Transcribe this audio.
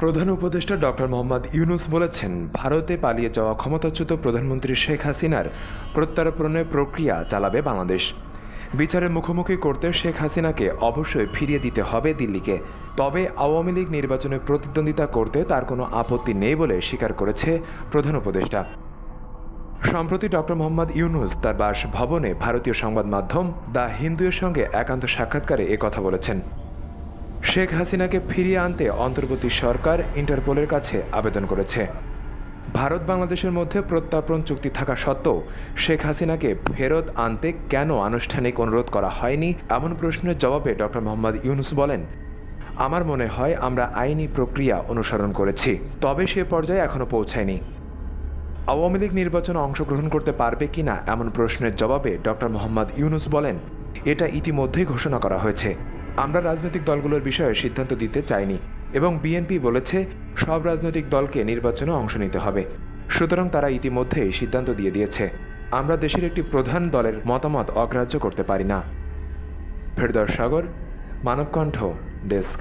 প্রধান উপদেষ্টা ডক্টর মোহাম্মদ ইউনূস বলেছেন, ভারতে পালিয়ে যাওয়া ক্ষমতাচ্যুত প্রধানমন্ত্রী শেখ হাসিনার প্রত্যার্পণের প্রক্রিয়া চালাবে বাংলাদেশ। বিচারের মুখোমুখি করতে শেখ হাসিনাকে অবশ্যই ফিরিয়ে দিতে হবে দিল্লিকে। তবে আওয়ামী লীগ নির্বাচনে প্রতিদ্বন্দ্বিতা করতে তার কোনো আপত্তি নেই বলে স্বীকার করেছে প্রধান উপদেষ্টা। সম্প্রতি ডক্টর মোহাম্মদ ইউনূস তার বাসভবনে ভারতীয় সংবাদ মাধ্যম দ্য হিন্দুয়ের সঙ্গে একান্ত সাক্ষাৎকারে একথা বলেছেন। শেখ হাসিনাকে ফিরিয়ে আনতে অন্তর্বর্তী সরকার ইন্টারপোলের কাছে আবেদন করেছে। ভারত বাংলাদেশের মধ্যে প্রত্যর্পণ চুক্তি থাকা সত্ত্বেও শেখ হাসিনাকে ফেরত আনতে কেন আনুষ্ঠানিক অনুরোধ করা হয়নি এমন প্রশ্নের জবাবে ডক্টর মোহাম্মদ ইউনূস বলেন, আমার মনে হয় আমরা আইনি প্রক্রিয়া অনুসরণ করেছি, তবে সে পর্যায়ে এখনও পৌঁছায়নি। আওয়ামী লীগ নির্বাচনে অংশগ্রহণ করতে পারবে কিনা এমন প্রশ্নের জবাবে ডক্টর মোহাম্মদ ইউনূস বলেন, এটা ইতিমধ্যেই ঘোষণা করা হয়েছে। আমরা রাজনৈতিক দলগুলোর বিষয়ে সিদ্ধান্ত দিতে চাইনি এবং বিএনপি বলেছে সব রাজনৈতিক দলকে নির্বাচনে অংশ নিতে হবে, সুতরাং তারা ইতিমধ্যেই সিদ্ধান্ত দিয়ে দিয়েছে। আমরা দেশের একটি প্রধান দলের মতামত অগ্রাহ্য করতে পারি না। ফেরদৌস সাগর, মানবকণ্ঠ ডেস্ক।